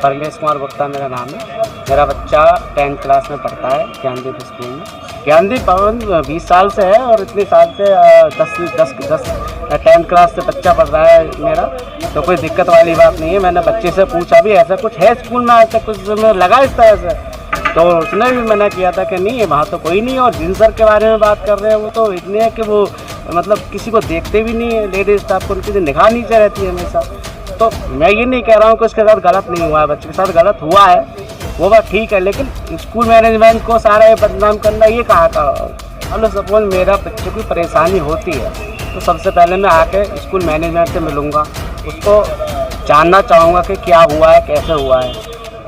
परमेश कुमार गुप्ता मेरा नाम है। मेरा बच्चा 10th क्लास में पढ़ता है ज्ञानदीप स्कूल में। ज्ञानदीप भवन 20 साल से है और इतने साल से 10th क्लास से बच्चा पढ़ रहा है मेरा, तो कोई दिक्कत वाली बात नहीं है। मैंने बच्चे से पूछा भी ऐसा कुछ है स्कूल में, आज तक कुछ लगा इस तरह से, तो उसने भी मना किया था कि नहीं है वहाँ तो कोई नहीं है। और जिन सर के बारे में बात कर रहे हैं वो तो इतने हैं कि वो मतलब किसी को देखते भी नहीं है, लेडीज स्टाफ को उनकी निगाह नीचे रहती है हमेशा। तो मैं ये नहीं कह रहा हूँ कि उसके साथ गलत नहीं हुआ है, बच्चे के साथ गलत हुआ है वो बात ठीक है, लेकिन स्कूल मैनेजमेंट को सारा ये बदनाम करना ये कहाँ का। हेलो सपोज मेरा बच्चे को परेशानी होती है तो सबसे पहले मैं आके स्कूल मैनेजमेंट से मिलूँगा, उसको जानना चाहूँगा कि क्या हुआ है, कैसे हुआ है।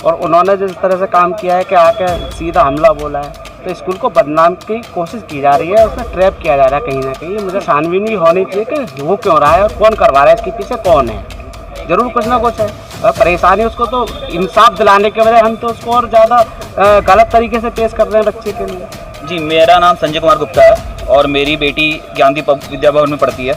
और उन्होंने जिस तरह से काम किया है कि आके सीधा हमला बोला है, तो स्कूल को बदनाम की कोशिश की जा रही है, उसमें ट्रैप किया जा रहा है कहीं ना कहीं। मुझे छानबीन होनी चाहिए कि वो क्यों रहा है और कौन करवा रहा है, इसके पीछे कौन है। जरूर कुछ ना कुछ है और परेशानी उसको तो इंसाफ दिलाने के बजाय हम तो उसको और ज़्यादा गलत तरीके से पेश कर रहे हैं बच्चे के लिए। जी, मेरा नाम संजय कुमार गुप्ता है और मेरी बेटी ज्ञानदीप विद्या भवन में पढ़ती है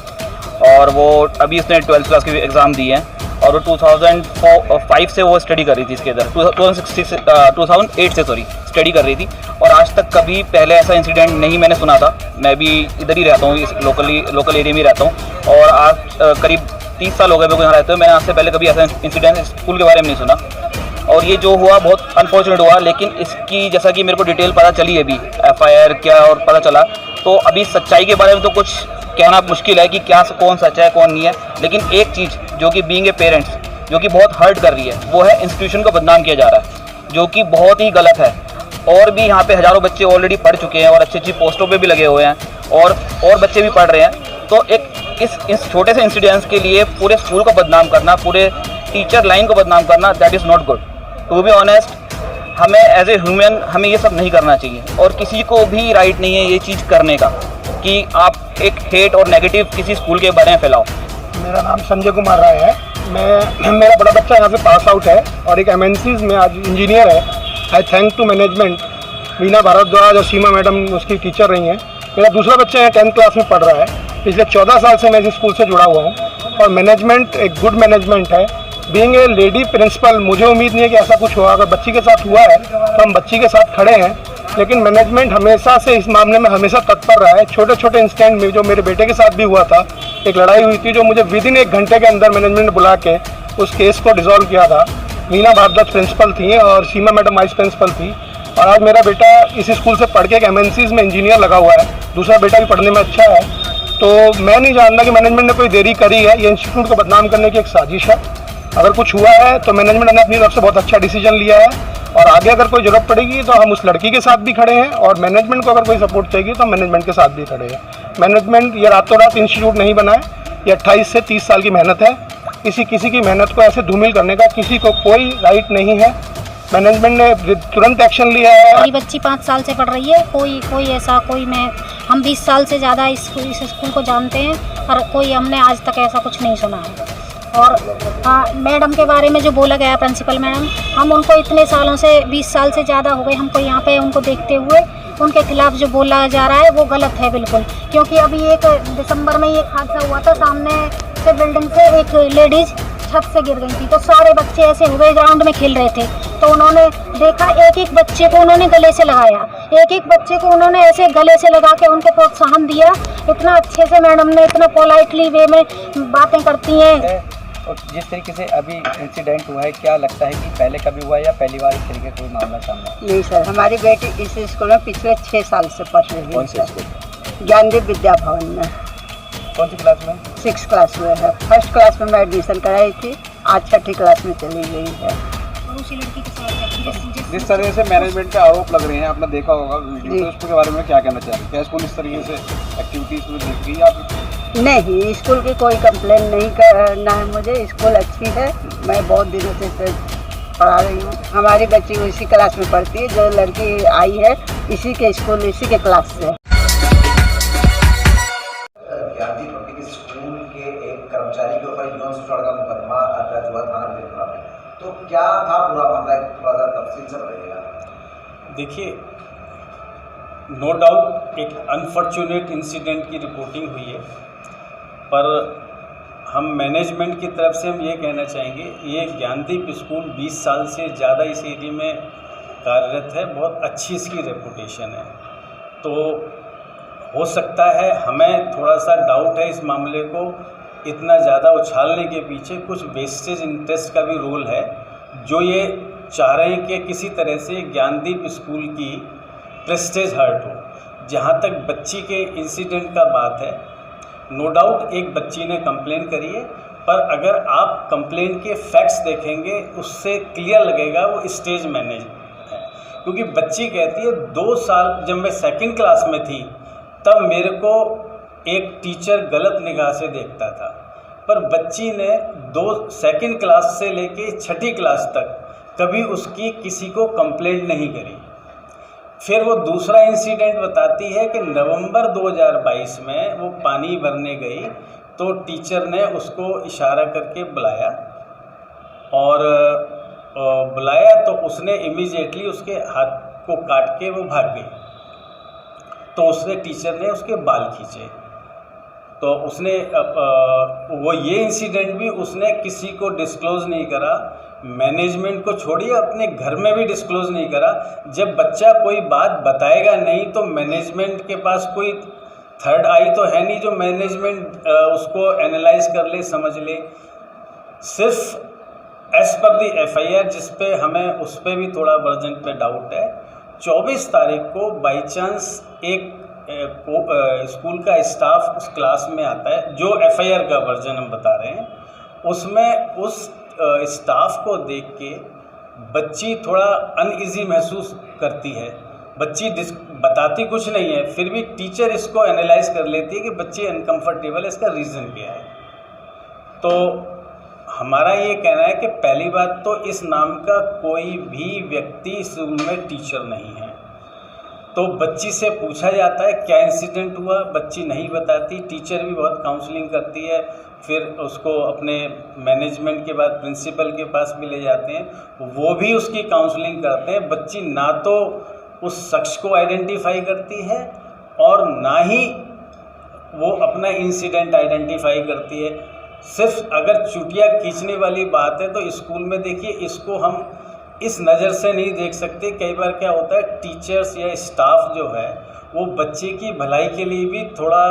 और वो अभी उसने 12th क्लास के एग्ज़ाम दिए हैं और वो 2005 से वो स्टडी कर रही थी इसके इधर 2008 से स्टडी कर रही थी। और आज तक कभी पहले ऐसा इंसिडेंट नहीं मैंने सुना था। मैं भी इधर ही रहता हूँ, इस लोकल एरिया में रहता हूँ और आज करीब 30 साल हो गए मेरे को यहाँ रहते हुए। मैंने आज से पहले कभी ऐसा इंसिडेंट स्कूल के बारे में नहीं सुना और ये जो हुआ बहुत अनफॉर्चुनेट हुआ। लेकिन इसकी जैसा कि मेरे को डिटेल पता चली है, अभी FIR क्या और पता चला, तो अभी सच्चाई के बारे में तो कुछ कहना मुश्किल है कि क्या कौन सच्चा है कौन नहीं है। लेकिन एक चीज़ जो कि बीइंग ए पेरेंट्स जो कि बहुत हर्ट कर रही है वो है इंस्टीट्यूशन को बदनाम किया जा रहा है, जो कि बहुत ही गलत है। और भी यहाँ पे हज़ारों बच्चे ऑलरेडी पढ़ चुके हैं और अच्छी अच्छी पोस्टों पे भी लगे हुए हैं और बच्चे भी पढ़ रहे हैं। तो एक इस छोटे से इंसिडेंट्स के लिए पूरे स्कूल को बदनाम करना, पूरे टीचर लाइन को बदनाम करना, that is not good. To be honest, हमें एज ए ह्यूमन हमें ये सब नहीं करना चाहिए और किसी को भी राइट नहीं है ये चीज़ करने का कि आप एक हेट और नेगेटिव किसी स्कूल के बारे में फैलाओ। मेरा नाम संजय कुमार राय है। मेरा बड़ा बच्चा यहाँ से पास आउट है और एक MNCs में आज इंजीनियर है। I thank to management, Veena Bhardwaj और सीमा मैडम उसकी टीचर रही हैं। मेरा दूसरा बच्चा यहाँ 10th क्लास में पढ़ रहा है। पिछले 14 साल से मैं इस स्कूल से जुड़ा हुआ हूँ और मैनेजमेंट एक गुड मैनेजमेंट है। बीइंग ए लेडी प्रिंसिपल, मुझे उम्मीद नहीं है कि ऐसा कुछ हुआ। अगर बच्ची के साथ हुआ है तो हम बच्ची के साथ खड़े हैं, लेकिन मैनेजमेंट हमेशा से इस मामले में हमेशा तत्पर रहा है। छोटे छोटे इंसिडेंट में जो मेरे बेटे के साथ भी हुआ था, एक लड़ाई हुई थी जो मुझे विदिन 1 घंटे के अंदर मैनेजमेंट ने बुला के उस केस को डिसॉल्व किया था। वीना भारद्वाज प्रिंसिपल थी और सीमा मैडम वाइस प्रिंसिपल थी। और आज मेरा बेटा इस स्कूल से पढ़ के एक MNCs में इंजीनियर लगा हुआ है। दूसरा बेटा भी पढ़ने में अच्छा है। तो मैं नहीं जानता कि मैनेजमेंट ने कोई देरी करी है। ये इंस्टीट्यूट को बदनाम करने की एक साजिश है। अगर कुछ हुआ है तो मैनेजमेंट ने अपनी तरफ से बहुत अच्छा डिसीजन लिया है और आगे अगर कोई ज़रूरत पड़ेगी तो हम उस लड़की के साथ भी खड़े हैं और मैनेजमेंट को अगर कोई सपोर्ट चाहिए तो मैनेजमेंट के साथ भी खड़े हैं। मैनेजमेंट ये रातों रात इंस्टीट्यूट नहीं बना है, ये 28 से 30 साल की मेहनत है। किसी की मेहनत को ऐसे धूमिल करने का किसी को कोई राइट नहीं है। मैनेजमेंट ने तुरंत एक्शन लिया है। मेरी बच्ची 5 साल से पढ़ रही है। हम 20 साल से ज़्यादा इस स्कूल को जानते हैं और कोई हमने आज तक ऐसा कुछ नहीं सुना है। और मैडम के बारे में जो बोला गया प्रिंसिपल मैडम, हम उनको इतने सालों से 20 साल से ज़्यादा हो गए हमको यहाँ पे उनको देखते हुए, उनके खिलाफ जो बोला जा रहा है वो गलत है बिल्कुल। क्योंकि अभी 1 दिसंबर में एक हादसा हुआ था, सामने से बिल्डिंग से एक लेडीज़ छत से गिर गई थी, तो सारे बच्चे ऐसे हुए ग्राउंड में खेल रहे थे, तो उन्होंने देखा एक बच्चे को उन्होंने गले से लगाया, एक बच्चे को उन्होंने ऐसे गले से लगा के उनको प्रोत्साहन दिया। इतना अच्छे से मैडम ने, इतना पोलाइटली वे में बातें करती हैं। और जिस तरीके से अभी इंसिडेंट हुआ है, क्या लगता है कि पहले कभी हुआ या पहली बार इस तरीके का कोई मामला सामने? नहीं सर, हमारी बेटी इस स्कूल में पिछले 6 साल से पढ़ रही है। कौन से स्कूल? ज्ञानदीप विद्या भवन में। कौन सी क्लास में? 6th क्लास में है। 1st क्लास में मैं एडमिशन कराई थी, आज 6ठी क्लास में चली गई है। उसी लड़की के साथ जिस तरह से मैनेजमेंट के आरोप लग रहे हैं, आपने देखा होगा वीडियो, तो उसके बारे में क्या कहना चाहिए? क्या स्कूल इस तरीके से एक्टिविटीज़ में देख रही है आप? नहीं, स्कूल की कोई कंप्लेन नहीं करना है मुझे। स्कूल अच्छी है, मैं बहुत दिनों से पढ़ा रही हूँ। हमारी बच्ची इसी क्लास में पढ़ती है, जो लड़की आई है इसी के स्कूल, इसी के क्लास से। ज्ञानदीप पब्लिक स्कूल के एक कर्मचारी के ऊपर यौन शोषण का मुकदमा दर्ज हुआ थाना बेलपुरा में, तो क्या था पूरा मामला? थोड़ा सा तफसील से बताइएगा। देखिए, नो डाउट एक अनफॉर्चुनेट इंसिडेंट की रिपोर्टिंग हुई है, पर हम मैनेजमेंट की तरफ से हम ये कहना चाहेंगे, ये ज्ञानदीप स्कूल 20 साल से ज़्यादा इस एरिया में कार्यरत है, बहुत अच्छी इसकी रेपुटेशन है। तो हो सकता है हमें थोड़ा सा डाउट है इस मामले को इतना ज़्यादा उछालने के पीछे कुछ वेस्टेज इंटरेस्ट का भी रोल है, जो ये चाह रहे हैं कि किसी तरह से ज्ञानदीप स्कूल की प्रेस्टेज हर्ट हो। जहाँ तक बच्ची के इंसिडेंट का बात है, नो डाउट एक बच्ची ने कंप्लेन करी है, पर अगर आप कंप्लेन के फैक्ट्स देखेंगे उससे क्लियर लगेगा वो स्टेज मैनेज है। क्योंकि बच्ची कहती है 2 साल जब मैं 2nd क्लास में थी तब मेरे को एक टीचर गलत निगाह से देखता था, पर बच्ची ने 2nd क्लास से लेके 6ठी क्लास तक कभी उसकी किसी को कंप्लेंट नहीं करी। फिर वो दूसरा इंसिडेंट बताती है कि नवंबर 2022 में वो पानी भरने गई तो टीचर ने उसको इशारा करके बुलाया और बुलाया तो उसने इमीडिएटली उसके हाथ को काट के वो भाग गई। तो उसने टीचर ने उसके बाल खींचे। तो उसने वो ये इंसिडेंट भी उसने किसी को डिस्क्लोज़ नहीं करा, मैनेजमेंट को छोड़िए अपने घर में भी डिस्क्लोज़ नहीं करा। जब बच्चा कोई बात बताएगा नहीं तो मैनेजमेंट के पास कोई थर्ड आई तो है नहीं जो मैनेजमेंट उसको एनालाइज कर ले, समझ ले। सिर्फ एज पर दी FIR जिस पे हमें उस पर भी थोड़ा वर्जन पे डाउट है, 24 तारीख को बाई चांस एक स्कूल का स्टाफ उस क्लास में आता है, जो FIR का वर्जन हम बता रहे हैं, उसमें उस स्टाफ को देख के बच्ची थोड़ा अनईजी महसूस करती है। बच्ची बताती कुछ नहीं है, फिर भी टीचर इसको एनालाइज कर लेती है कि बच्ची अनकंफर्टेबल है, इसका रीज़न क्या है। तो हमारा ये कहना है कि पहली बात तो इस नाम का कोई भी व्यक्ति स्कूल में टीचर नहीं है। तो बच्ची से पूछा जाता है क्या इंसिडेंट हुआ, बच्ची नहीं बताती। टीचर भी बहुत काउंसलिंग करती है, फिर उसको अपने मैनेजमेंट के बाद प्रिंसिपल के पास भी ले जाते हैं, वो भी उसकी काउंसलिंग करते हैं। बच्ची ना तो उस शख्स को आइडेंटिफाई करती है और ना ही वो अपना इंसिडेंट आइडेंटिफाई करती है। सिर्फ अगर चुटिया खींचने वाली बात है तो स्कूल में देखिए, इसको हम इस नज़र से नहीं देख सकते। कई बार क्या होता है, टीचर्स या स्टाफ जो है वो बच्चे की भलाई के लिए भी थोड़ा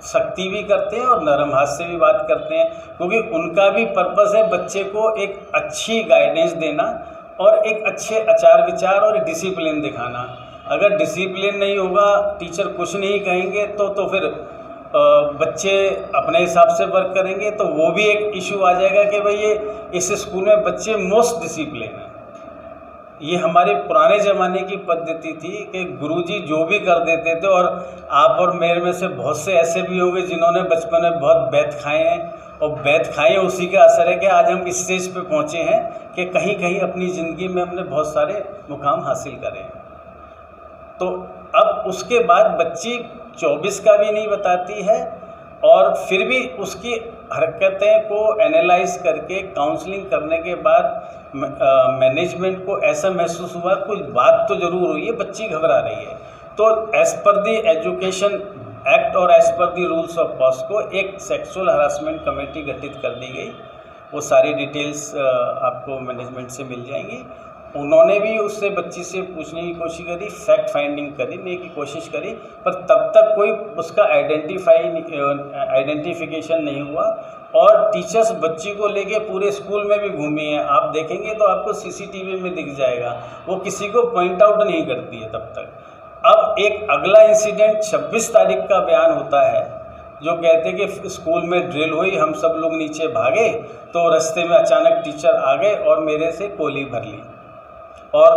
सख्ती भी करते हैं और नरम हाथ से भी बात करते हैं, क्योंकि उनका भी पर्पस है बच्चे को एक अच्छी गाइडेंस देना और एक अच्छे आचार विचार और डिसिप्लिन दिखाना। अगर डिसिप्लिन नहीं होगा, टीचर कुछ नहीं कहेंगे तो फिर बच्चे अपने हिसाब से वर्क करेंगे, तो वो भी एक इशू आ जाएगा कि भाई ये इस स्कूल में बच्चे मोस्ट डिसिप्लिन हैं। ये हमारे पुराने ज़माने की पद्धति थी कि गुरुजी जो भी कर देते थे, और आप और मेरे में से बहुत से ऐसे भी होंगे जिन्होंने बचपन में बहुत बैत खाए हैं, और बैत खाए उसी का असर है कि आज हम इस स्टेज पे पहुँचे हैं कि कहीं कहीं अपनी ज़िंदगी में हमने बहुत सारे मुकाम हासिल करे हैं। तो अब उसके बाद बच्ची 24 का भी नहीं बताती है, और फिर भी उसकी हरकतें को एनालाइज करके काउंसलिंग करने के बाद मैनेजमेंट को ऐसा महसूस हुआ कोई बात तो ज़रूर हुई है, बच्ची घबरा रही है। तो as per the education act और as per the rules of POCSO एक सेक्सुअल हरासमेंट कमेटी गठित कर दी गई। वो सारी डिटेल्स आपको मैनेजमेंट से मिल जाएंगी। उन्होंने भी उससे बच्ची से पूछने की कोशिश करी, फैक्ट फाइंडिंग करने की कोशिश करी, पर तब तक कोई उसका आइडेंटिफिकेशन नहीं हुआ। और टीचर्स बच्ची को लेके पूरे स्कूल में भी घूमी हैं, आप देखेंगे तो आपको CCTV में दिख जाएगा, वो किसी को पॉइंट आउट नहीं करती है तब तक। अब एक अगला इंसिडेंट 26 तारीख का बयान होता है, जो कहते हैं कि स्कूल में ड्रिल हुई, हम सब लोग नीचे भागे तो रास्ते में अचानक टीचर आ गए और मेरे से गोली भर ली, और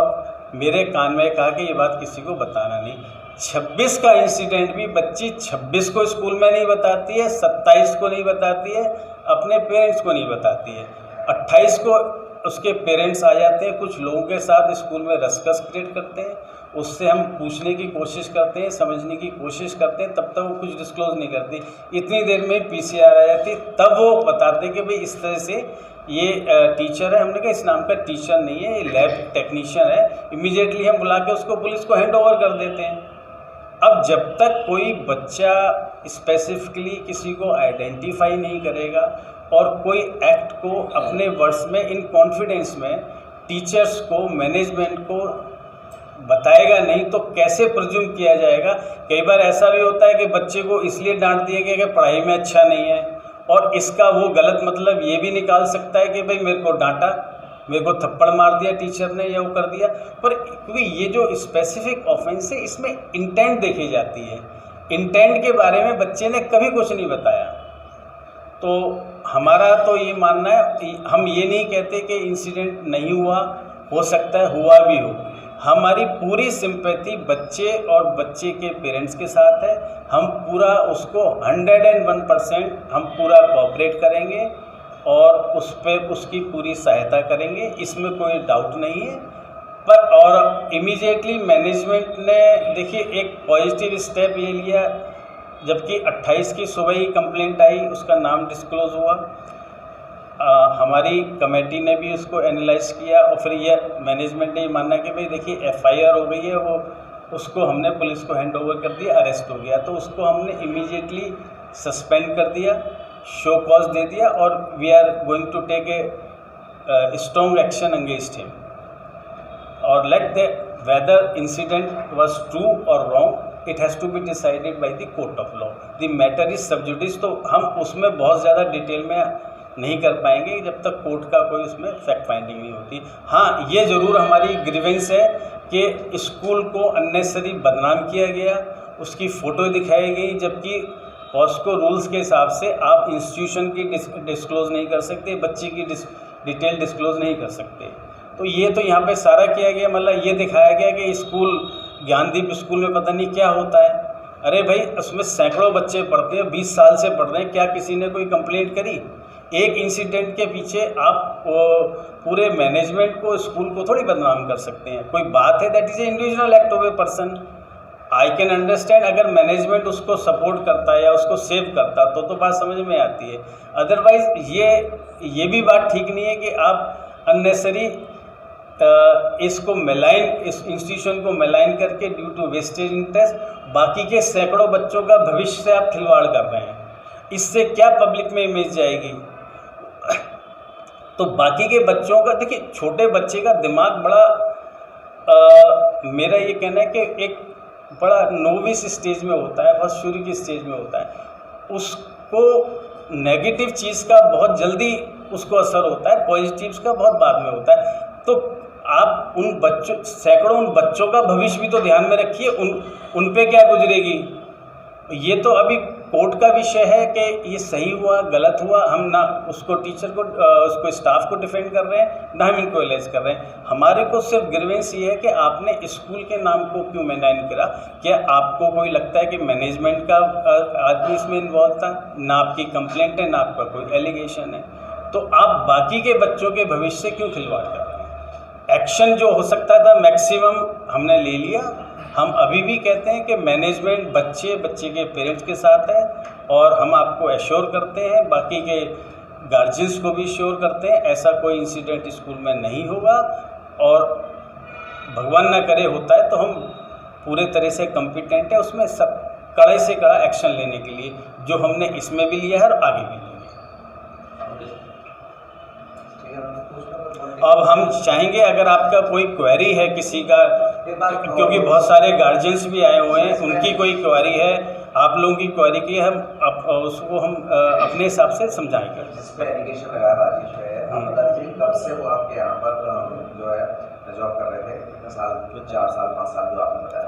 मेरे कान में कहा कि ये बात किसी को बताना नहीं। 26 का इंसिडेंट भी बच्ची 26 को स्कूल में नहीं बताती है, 27 को नहीं बताती है, अपने पेरेंट्स को नहीं बताती है। 28 को उसके पेरेंट्स आ जाते हैं, कुछ लोगों के साथ स्कूल में रस्कस क्रिएट करते हैं, उससे हम पूछने की कोशिश करते हैं, समझने की कोशिश करते हैं, तब तक वो कुछ डिस्क्लोज नहीं करती। इतनी देर में PCR आ जाती, तब वो बताते कि भाई इस तरह से ये टीचर है। हमने कहा इस नाम का टीचर नहीं है, ये लैब टेक्नीशियन है। इमीडिएटली हम बुला के उसको पुलिस को हैंड ओवर कर देते हैं। अब जब तक कोई बच्चा स्पेसिफिकली किसी को आइडेंटिफाई नहीं करेगा और कोई एक्ट को अपने वर्ड्स में इन कॉन्फिडेंस में टीचर्स को, मैनेजमेंट को बताएगा नहीं तो कैसे प्रिज्यूम किया जाएगा। कई बार ऐसा भी होता है कि बच्चे को इसलिए डांट दिया गया कि पढ़ाई में अच्छा नहीं है, और इसका वो गलत मतलब ये भी निकाल सकता है कि भाई मेरे को डांटा, मेरे को थप्पड़ मार दिया टीचर ने या वो कर दिया। पर क्योंकि ये जो स्पेसिफिक ऑफेंस है इसमें इंटेंट देखी जाती है, इंटेंट के बारे में बच्चे ने कभी कुछ नहीं बताया। तो हमारा तो ये मानना है, हम ये नहीं कहते कि इंसिडेंट नहीं हुआ, हो सकता है हुआ भी हो। हमारी पूरी सिंपैथी बच्चे और बच्चे के पेरेंट्स के साथ है। हम पूरा उसको 101% हम पूरा कोऑपरेट करेंगे और उस पर उसकी पूरी सहायता करेंगे, इसमें कोई डाउट नहीं है। पर और इमीडिएटली मैनेजमेंट ने देखिए एक पॉजिटिव स्टेप ये लिया, जबकि 28 की सुबह ही कंप्लेंट आई, उसका नाम डिस्क्लोज़ हुआ। हमारी कमेटी ने भी उसको एनालाइज किया और फिर ये मैनेजमेंट ने ये माना कि भाई देखिए FIR हो गई है, वो उसको हमने पुलिस को हैंड ओवर कर दिया, अरेस्ट हो गया, तो उसको हमने इमीडिएटली सस्पेंड कर दिया, शो कॉज दे दिया और we are going to take a strong action against him और let the weather incident was true और wrong, it has to be decided by the court of law. The matter is sub judice, तो हम उसमें बहुत ज़्यादा detail में नहीं कर पाएंगे जब तक कोर्ट का कोई उसमें फैक्ट फाइंडिंग नहीं होती। हाँ, ये ज़रूर हमारी ग्रीवेंस है कि स्कूल को अननेसेसरी बदनाम किया गया, उसकी फ़ोटो दिखाई गई, जबकि पॉस्को रूल्स के हिसाब से आप इंस्टीट्यूशन की डिस्क्लोज़ नहीं कर सकते, बच्चे की डिटेल डिस्क्लोज़ नहीं कर सकते। तो ये तो यहाँ पे सारा किया गया, मतलब ये दिखाया गया कि स्कूल ज्ञानदीप स्कूल में पता नहीं क्या होता है। अरे भाई, उसमें सैकड़ों बच्चे पढ़ते हैं, 20 साल से पढ़ रहे हैं, क्या किसी ने कोई कंप्लेंट करी? एक इंसिडेंट के पीछे आप पूरे मैनेजमेंट को, स्कूल को थोड़ी बदनाम कर सकते हैं। कोई बात है, that is a individual act of a person. I can understand अगर मैनेजमेंट उसको सपोर्ट करता है या उसको सेव करता तो बात समझ में आती है। अदरवाइज ये भी बात ठीक नहीं है कि आप अननेसेसरी इसको मेलाइन, इस इंस्टीट्यूशन को मेलाइन करके ड्यू टू वेस्टेज इंटरेस्ट बाकी के सैकड़ों बच्चों का भविष्य से आप खिलवाड़ कर रहे हैं। इससे क्या पब्लिक में इमेज जाएगी? तो बाकी के बच्चों का देखिए, छोटे बच्चे का दिमाग बड़ा मेरा ये कहना है कि एक बड़ा नोविस स्टेज में होता है, बहुत शुरू की स्टेज में होता है। उसको नेगेटिव चीज़ का बहुत जल्दी उसको असर होता है, पॉजिटिव्स का बहुत बाद में होता है। तो आप उन बच्चों, सैकड़ों उन बच्चों का भविष्य भी तो ध्यान में रखिए, उन पे क्या गुजरेगी। ये तो अभी कोर्ट का विषय है कि ये सही हुआ गलत हुआ। हम ना उसको टीचर को, उसको स्टाफ को डिफेंड कर रहे हैं, ना हम इनको एलाइज कर रहे हैं। हमारे को सिर्फ ग्रीवेंस ये है कि आपने स्कूल के नाम को क्यों मेंटेन करा। क्या आपको कोई लगता है कि मैनेजमेंट का आदमी इसमें इन्वॉल्व था? ना आपकी कंप्लेंट है, ना आपका कोई एलिगेशन है, तो आप बाकी के बच्चों के भविष्य से क्यों खिलवाड़ कर रहे हैं? एक्शन जो हो सकता था मैक्सिमम हमने ले लिया। हम अभी भी कहते हैं कि मैनेजमेंट बच्चे के पेरेंट्स के साथ है और हम आपको एश्योर करते हैं, बाकी के गार्जियंस को भी श्योर करते हैं ऐसा कोई इंसिडेंट स्कूल में नहीं होगा। और भगवान ना करे होता है तो हम पूरे तरह से कॉम्पिटेंट है उसमें सब कड़े से कड़ा एक्शन लेने के लिए, जो हमने इसमें भी लिया है और आगे भी लेंगे। अब हम चाहेंगे अगर आपका कोई क्वेरी है किसी का, क्योंकि बहुत सारे गार्जियंस भी आए हुए हैं, उनकी कोई क्वेरी है, आप लोगों की क्वेरी की है, हम उसको हम अपने हिसाब से समझाएंगे। जिस पे एलिगेशन लगा राजेश है, आप बता दीजिए कब से वो आपके यहाँ पर जो है जॉब कर रहे थे? कितने साल? 4 साल 5 साल जो आपने बताया?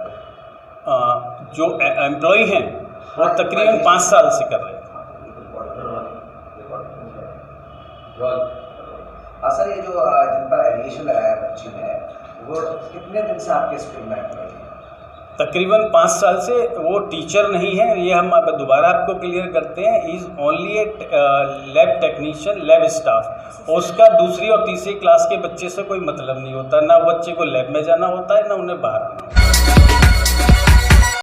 जो एम्प्लॉय हैं वो तकरीबन 5 साल से कर रहे हैं। सर, ये जो जिन पर एलिगेशन लगाया बच्ची ने, वो कितने दिन से आपके स्कूल में है? तकरीबन 5 साल से। वो टीचर नहीं है, ये हम अब दोबारा आपको क्लियर करते हैं। Is only A lab technician, lab staff. उसका दूसरी और तीसरी क्लास के बच्चे से कोई मतलब नहीं होता, ना बच्चे को लैब में जाना होता है, ना उन्हें बाहर आना।